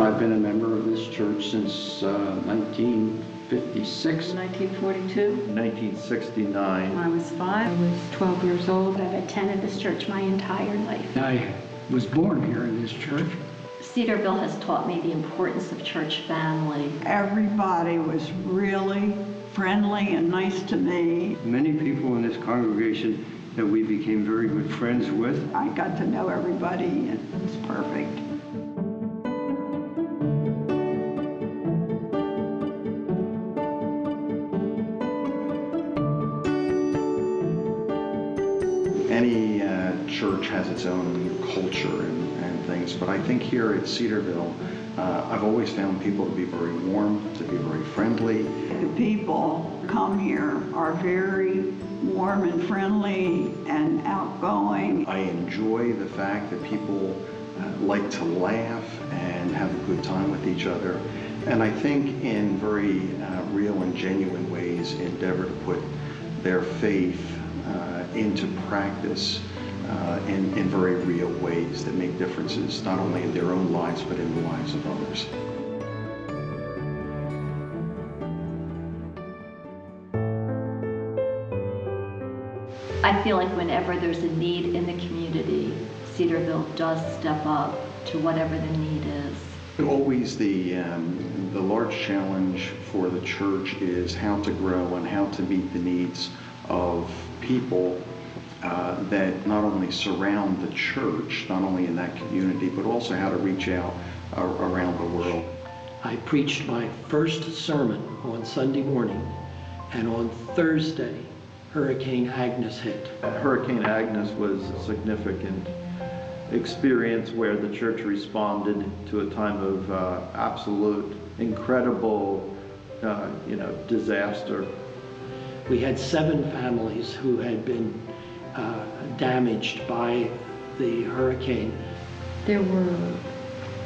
I've been a member of this church since 1956. 1942. 1969. When I was 5, I was 12 years old. I've attended this church my entire life. I was born here in this church. Cedarville has taught me the importance of church family. Everybody was really friendly and nice to me. Many people in this congregation that we became very good friends with. I got to know everybody, and it was perfect. Any church has its own culture and things, but I think here at Cedarville, I've always found people to be very warm, to be very friendly. The people come here are very warm and friendly and outgoing. I enjoy the fact that people like to laugh and have a good time with each other, and I think in very real and genuine ways endeavor to put their faith into practice in very real ways that make differences not only in their own lives but in the lives of others. I feel like whenever there's a need in the community, Cedarville does step up to whatever the need is. Always the large challenge for the church is how to grow and how to meet the needs of people that not only surround the church, not only in that community, but also how to reach out around the world. I preached my first sermon on Sunday morning, and on Thursday, Hurricane Agnes hit. Hurricane Agnes was a significant experience where the church responded to a time of absolute, incredible, disaster. We had 7 families who had been damaged by the hurricane. There were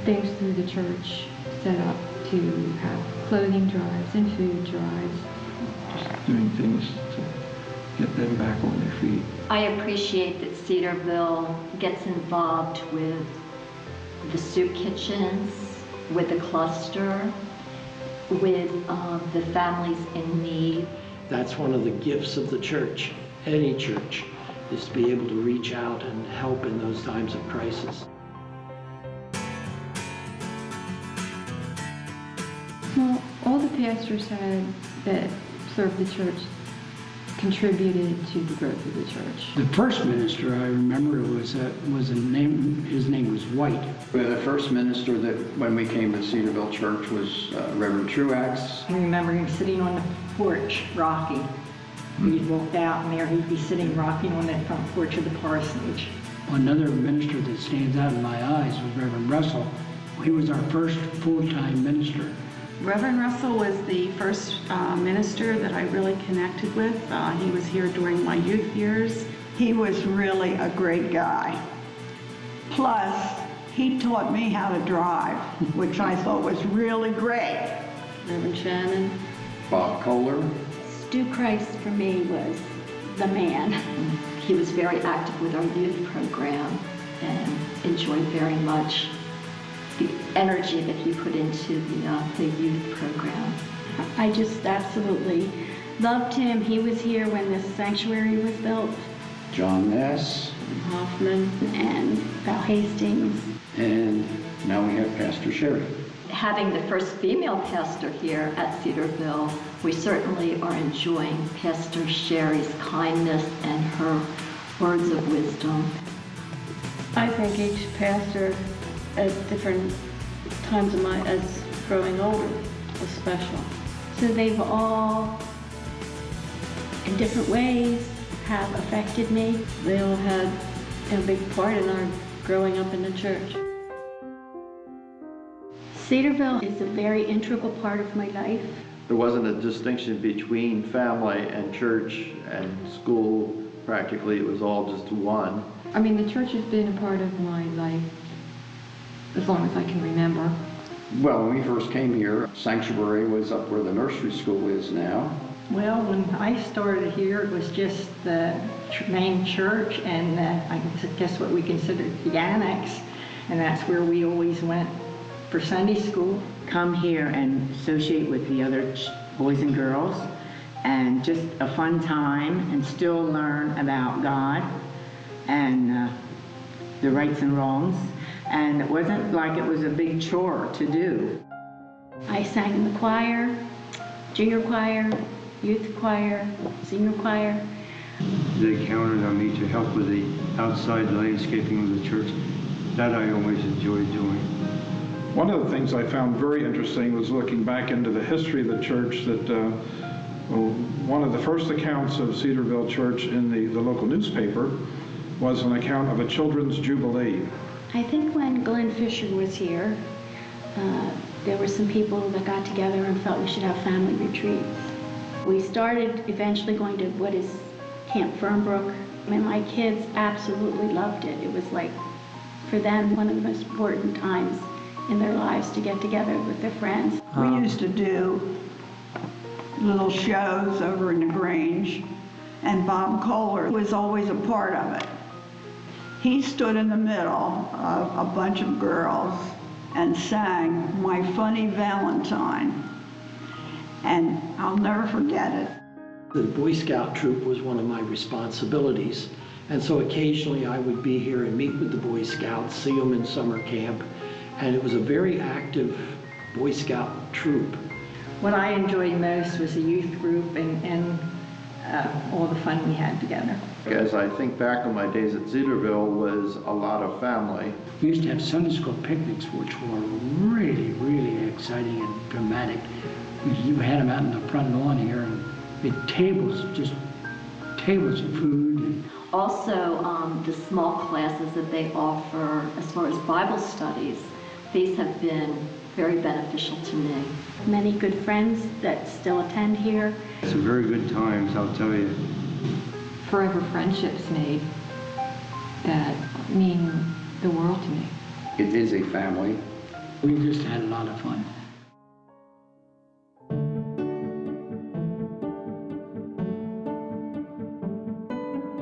things through the church set up to have clothing drives and food drives. Just doing things to get them back on their feet. I appreciate that Cedarville gets involved with the soup kitchens, with the cluster, with the families in need. That's one of the gifts of the church, any church, is to be able to reach out and help in those times of crisis. Well, all the pastors that served the church contributed to the growth of the church. The first minister I remember was a name. His name was White. The first minister that when we came to Cedarville Church was Reverend Truax. I remember him sitting on the porch rocking. We'd walked out and there he'd be sitting rocking on that front porch of the parsonage. Another minister that stands out in my eyes was Reverend Russell. He was our first full-time minister. Reverend Russell was the first minister that I really connected with. He was here during my youth years. He was really a great guy. Plus, he taught me how to drive, which I thought was really great. Reverend Shannon. Bob Kohler. Stu Christ for me was the man. He was very active with our youth program and enjoyed very much the energy that he put into the youth program. I just absolutely loved him. He was here when this sanctuary was built. John Ness. Hoffman and Val Hastings. And now we have Pastor Sherry. Having the first female pastor here at Cedarville, we certainly are enjoying Pastor Sherry's kindness and her words of wisdom. I think each pastor at different times of as growing older was special. So they've all, in different ways, have affected me. They all had a big part in our growing up in the church. Cedarville is a very integral part of my life. There wasn't a distinction between family and church and school. Practically, it was all just one. I mean, the church has been a part of my life as long as I can remember. Well, when we first came here, Sanctuary was up where the nursery school is now. Well, when I started here, it was just the main church and I guess what we considered the annex, and that's where we always went for Sunday school. Come here and associate with the other boys and girls, and just a fun time, and still learn about God and the rights and wrongs. And it wasn't like it was a big chore to do. I sang in the choir, junior choir, youth choir, senior choir. They counted on me to help with the outside landscaping of the church. That I always enjoyed doing. One of the things I found very interesting was looking back into the history of the church, that one of the first accounts of Cedarville Church in the local newspaper was an account of a children's jubilee. I think when Glenn Fisher was here, there were some people that got together and felt we should have family retreats. We started eventually going to what is Camp Fernbrook, and my kids absolutely loved it. It was like, for them, one of the most important times in their lives to get together with their friends. We used to do little shows over in the Grange, and Bob Kohler was always a part of it. He stood in the middle of a bunch of girls and sang My Funny Valentine, and I'll never forget it. The Boy Scout troop was one of my responsibilities, and so occasionally I would be here and meet with the Boy Scouts, see them in summer camp, and it was a very active Boy Scout troop. What I enjoyed most was the youth group and all the fun we had together. As I think back on my days at Cedarville, was a lot of family. We used to have Sunday school picnics, which were really, really exciting and dramatic. You had them out in the front lawn here, and with tables, just tables of food. And Also, the small classes that they offer as far as Bible studies, these have been very beneficial to me. Many good friends that still attend here. Some very good times, I'll tell you. Forever friendships made that mean the world to me. it is a family. We just had a lot of fun.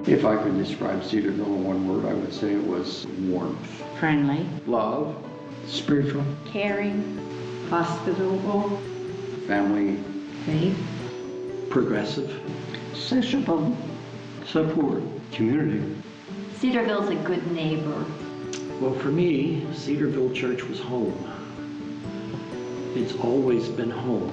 If I could describe Cedarville in one word, I would say it was warmth, Friendly. love, spiritual, Caring. Hospitable, family, faith, Progressive. Sociable. Support. Community. Cedarville's a good neighbor. Well, for me, Cedarville Church was home. It's always been home.